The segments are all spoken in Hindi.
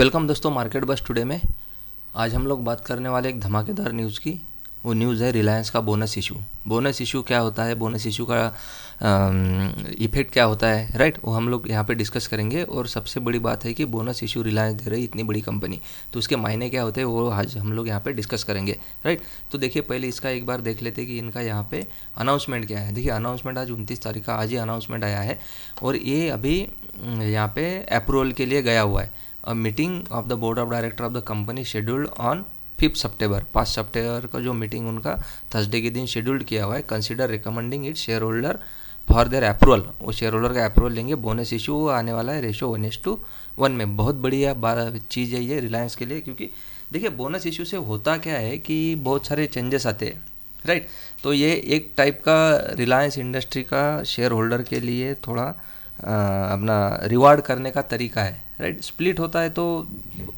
वेलकम दोस्तों मार्केट बस टुडे में। आज हम लोग बात करने वाले एक धमाकेदार न्यूज़ की। वो न्यूज़ है रिलायंस का बोनस इशू। बोनस इशू क्या होता है, बोनस इशू का इफेक्ट क्या होता है, राइट, वो हम लोग यहाँ पे डिस्कस करेंगे। और सबसे बड़ी बात है कि बोनस इशू रिलायंस दे रही इतनी बड़ी कंपनी, तो उसके मायने क्या होते हैं वो आज हम लोग यहाँ पे डिस्कस करेंगे, राइट। तो देखिए पहले इसका एक बार देख लेते हैं कि इनका यहाँ पे अनाउंसमेंट क्या है। देखिए अनाउंसमेंट आज 29 तारीख का आज ही अनाउंसमेंट आया है और ये अभी यहाँ पे अप्रूवल के लिए गया हुआ है। A meeting of the board of director of the company scheduled on 5 सितंबर 5 सितंबर का जो मीटिंग उनका थर्सडे के दिन शेड्यूल्ड किया हुआ है। Consider recommending it share holder for their approval. वो शेयर होल्डर का अप्रूवल लेंगे। बोनस इशू आने वाला है रेशो 1:1 में। बहुत बढ़िया चीज़ है ये रिलायंस के लिए, क्योंकि देखिए बोनस इशू से होता क्या है कि बहुत सारे चेंजेस आते हैं, राइट। तो ये एक टाइप का रिलायंस इंडस्ट्री का शेयर होल्डर के लिए थोड़ा अपना रिवार्ड करने का तरीका है, राइट। स्प्लिट होता है तो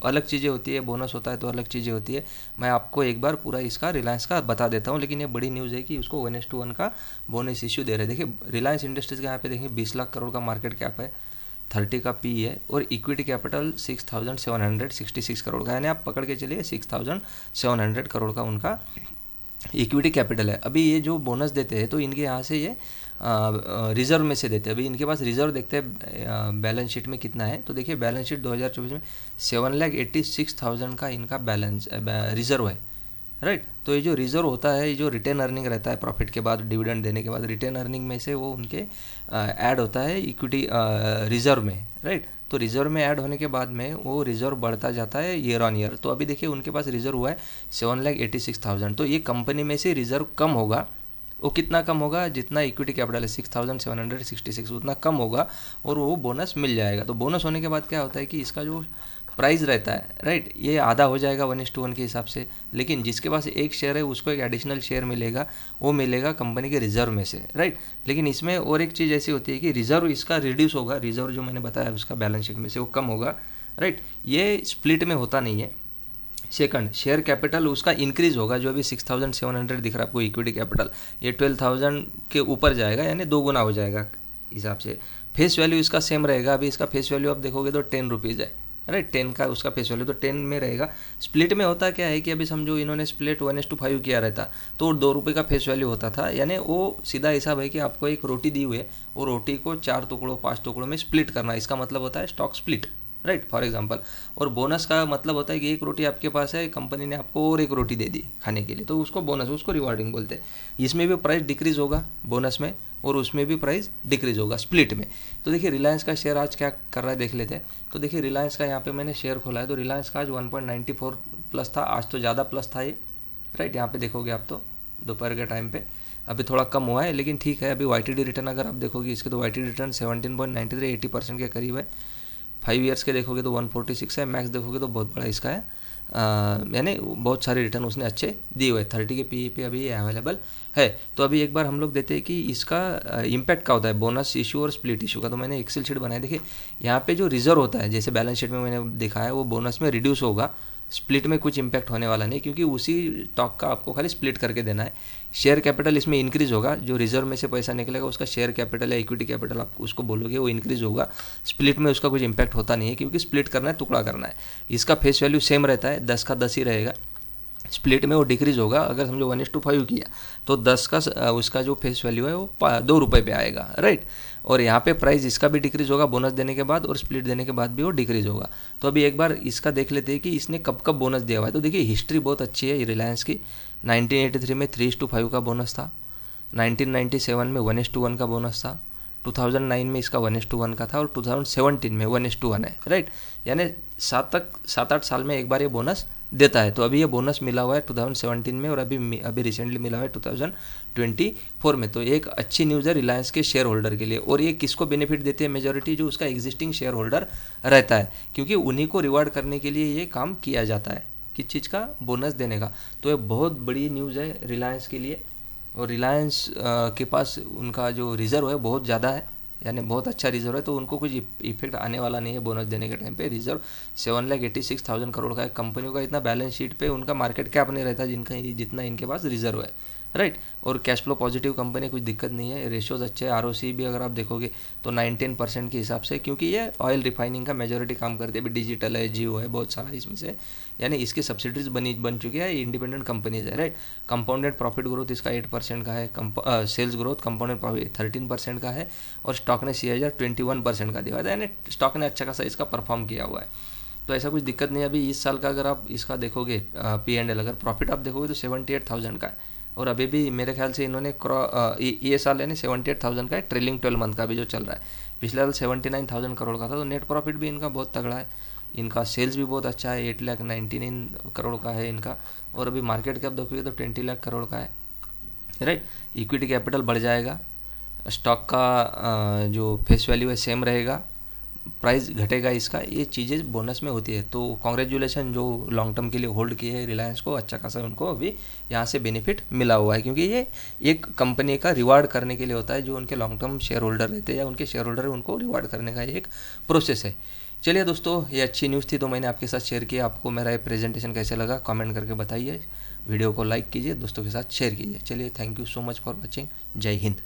अलग चीज़ें होती है, बोनस होता है तो अलग चीज़ें होती है। मैं आपको एक बार पूरा इसका रिलायंस का बता देता हूँ, लेकिन ये बड़ी न्यूज़ है कि उसको 1:1 का बोनस इश्यू दे रहे हैं। देखिए रिलायंस इंडस्ट्रीज का यहाँ पे देखिए 20 लाख करोड़ का मार्केट कैप है, 30 का पी है और इक्विटी कैपिटल 6,766 करोड़ का, यानी आप पकड़ के चलिए 6,700 करोड़ का उनका इक्विटी कैपिटल है। अभी ये जो बोनस देते हैं तो इनके यहाँ से ये रिजर्व में से देते हैं। अभी इनके पास रिजर्व देखते हैं बैलेंस शीट में कितना है। तो देखिए बैलेंस शीट 2024 में 7,86,000 का इनका बैलेंस रिजर्व है, राइट। तो ये जो रिजर्व होता है, ये जो रिटेन अर्निंग रहता है प्रॉफिट के बाद, डिविडेंड देने के बाद रिटेन अर्निंग में से वो उनके ऐड होता है इक्विटी रिजर्व में, राइट। तो रिजर्व में ऐड होने के बाद में वो रिजर्व बढ़ता जाता है ईयर ऑन ईयर। तो अभी देखिए उनके पास रिजर्व हुआ है 7,86,000। तो ये कंपनी में से रिजर्व कम होगा। वो कितना कम होगा, जितना इक्विटी कैपिटल है 6,766 उतना कम होगा और वो बोनस मिल जाएगा। तो बोनस होने के बाद क्या होता है कि इसका जो प्राइस रहता है, राइट, ये आधा हो जाएगा 1:1 के हिसाब से। लेकिन जिसके पास एक शेयर है उसको एक एडिशनल शेयर मिलेगा, वो मिलेगा कंपनी के रिजर्व में से, राइट। लेकिन इसमें और एक चीज़ ऐसी होती है कि रिजर्व इसका रिड्यूस होगा, रिजर्व जो मैंने बताया उसका बैलेंस शीट में से वो कम होगा, राइट। ये स्प्लिट में होता नहीं है। सेकंड, शेयर कैपिटल उसका इंक्रीज होगा। जो अभी 6,700 दिख रहा है आपको इक्विटी कैपिटल, ये 12,000 के ऊपर जाएगा, यानी 2 गुना हो जाएगा हिसाब से। फेस वैल्यू इसका सेम रहेगा। अभी इसका फेस वैल्यू आप देखोगे तो 10 रुपीज़ है, राइट। 10 का उसका फेस वैल्यू तो 10 में रहेगा। स्प्लिट में होता क्या है कि अभी समझो इन्होंने स्प्लिट 1:5 किया रहता तो 2 रुपये का फेस वैल्यू होता था, यानी वो सीधा हिसाब है कि आपको एक रोटी दी हुई है, वो रोटी को 4 टुकड़ों 5 टुकड़ों में स्प्लिट करना, इसका मतलब होता है stock split, right, for example. और बोनस का मतलब होता है कि एक रोटी आपके पास है, कंपनी ने आपको और एक रोटी दे दी खाने के लिए, तो उसको बोनस, उसको रिवार्डिंग बोलते हैं। इसमें भी प्राइस डिक्रीज होगा बोनस में और उसमें भी प्राइस डिक्रीज होगा स्प्लिट में। तो देखिए रिलायंस का शेयर आज क्या कर रहा है देख लेते हैं। तो देखिए रिलायंस का यहाँ पे मैंने शेयर खोला है, तो रिलायंस का आज 1.94 प्लस था, आज तो ज़्यादा प्लस था ये, राइट। यहाँ पे देखोगे आप तो दोपहर के टाइम पे अभी थोड़ा कम हुआ है, लेकिन ठीक है। अभी वाईटीडी रिटर्न अगर आप देखोगे इसके, तो वाईटीडी रिटर्न 17.93 80% के करीब है। 5 ईयर्स के देखोगे तो 146 है। मैक्स देखोगे तो बहुत बड़ा इसका है, यानी बहुत सारे रिटर्न उसने अच्छे दिए हुए। 30 के पीई पे अभी ये अवेलेबल है। तो अभी एक बार हम लोग देते हैं कि इसका इम्पैक्ट क्या होता है बोनस इशू और स्प्लिट इशू का। तो मैंने एक्सेल शीट बनाया, देखिए यहाँ पे जो रिजर्व होता है, जैसे बैलेंस शीट में मैंने दिखाया, वो बोनस में रिड्यूस होगा। स्प्लिट में कुछ इम्पैक्ट होने वाला नहीं, क्योंकि उसी स्टॉक का आपको खाली स्प्लिट करके देना है। शेयर कैपिटल इसमें इंक्रीज होगा, जो रिजर्व में से पैसा निकलेगा उसका शेयर कैपिटल या इक्विटी कैपिटल आप उसको बोलोगे, वो इंक्रीज होगा। स्प्लिट में उसका कुछ इम्पैक्ट होता नहीं है, क्योंकि स्प्लिट करना है, टुकड़ा करना है। इसका फेस वैल्यू सेम रहता है, 10 का 10 ही रहेगा। स्प्लिट में वो डिक्रीज होगा। अगर समझो 1:5 किया तो 10 का उसका जो फेस वैल्यू है वो 2 रुपये पे आएगा, राइट। और यहाँ पे प्राइस इसका भी डिक्रीज होगा बोनस देने के बाद, और स्प्लिट देने के बाद भी वो डिक्रीज होगा। तो अभी एक बार इसका देख लेते हैं कि इसने कब कब बोनस दिया हुआ है। तो देखिए हिस्ट्री बहुत अच्छी है रिलायंस की। 1983 में 3:5 का बोनस था, 1997 में 1:1 का बोनस था, 2009 में इसका 1:1 का था, और 2017 में 1:1 है, राइट। यानी 7-8 साल में एक बार ये बोनस देता है। तो अभी ये बोनस मिला हुआ है 2017 में, और अभी रिसेंटली मिला हुआ है 2024 में। तो एक अच्छी न्यूज़ है रिलायंस के शेयर होल्डर के लिए। और ये किसको बेनिफिट देती है, मेजॉरिटी जो उसका एग्जिस्टिंग शेयर होल्डर रहता है, क्योंकि उन्हीं को रिवार्ड करने के लिए ये काम किया जाता है, किस चीज़ का, बोनस देने का। तो ये बहुत बड़ी न्यूज़ है रिलायंस के लिए। और रिलायंस के पास उनका जो रिजर्व है बहुत ज़्यादा है, यानी बहुत अच्छा रिजर्व है, तो उनको कुछ इफेक्ट आने वाला नहीं है बोनस देने के टाइम पे। रिजर्व 7,86,000 करोड़ का है। कंपनियों का इतना बैलेंस शीट पे उनका मार्केट कैप नहीं रहता जिनका जितना इनके पास रिजर्व है, राइट। और कैश फ्लो पॉजिटिव कंपनी, कुछ दिक्कत नहीं है, रेशियोज अच्छे हैं। आरओसी भी अगर आप देखोगे तो 19% के हिसाब से, क्योंकि ये ऑयल रिफाइनिंग का मेजोरिटी काम करती है। अभी डिजिटल है, जियो है, बहुत सारा इसमें से, यानी इसकी सब्सिडीज बन चुकी है, इंडिपेंडेंट कंपनीज है, राइट। कंपाउंडेड प्रॉफिट ग्रोथ इसका 8% का है, सेल्स ग्रोथ कंपाउंडेड प्रॉफिट 13% का है, और स्टॉक ने CAGR 21% का दिया है, यानी स्टॉक ने अच्छा खासा इसका परफॉर्म किया हुआ है। तो ऐसा कुछ दिक्कत नहीं है। अभी इस साल का अगर आप इसका देखोगे P&L, अगर प्रॉफिट आप देखोगे तो 78,000 का है, और अभी भी मेरे ख्याल से इन्होंने ये साल यानी 78,000 का है, ट्रेलिंग 12 मंथ का भी जो चल रहा है। पिछले साल 79,000 करोड़ का था, तो नेट प्रॉफिट भी इनका बहुत तगड़ा है। इनका सेल्स भी बहुत अच्छा है, 8,99 करोड़ का है इनका, और अभी मार्केट कैप देखोगे तो 20 लाख करोड़ का है, राइट। इक्विटी कैपिटल बढ़ जाएगा, स्टॉक का जो फेस वैल्यू है सेम रहेगा, प्राइस घटेगा इसका, ये चीज़ें बोनस में होती है। तो कॉन्ग्रेचुलेसन जो लॉन्ग टर्म के लिए होल्ड किए हैं रिलायंस को, अच्छा खासा उनको अभी यहाँ से बेनिफिट मिला हुआ है, क्योंकि ये एक कंपनी का रिवार्ड करने के लिए होता है। जो उनके लॉन्ग टर्म शेयर होल्डर रहते हैं या उनके शेयर होल्डर है, उनको रिवार्ड करने का एक प्रोसेस है। चलिए दोस्तों, ये अच्छी न्यूज़ थी तो मैंने आपके साथ शेयर किया। आपको मेरा ये प्रेजेंटेशन कैसे लगा कमेंट करके बताइए, वीडियो को लाइक कीजिए, दोस्तों के साथ शेयर कीजिए। चलिए, thank you so much for watching. जय हिंद।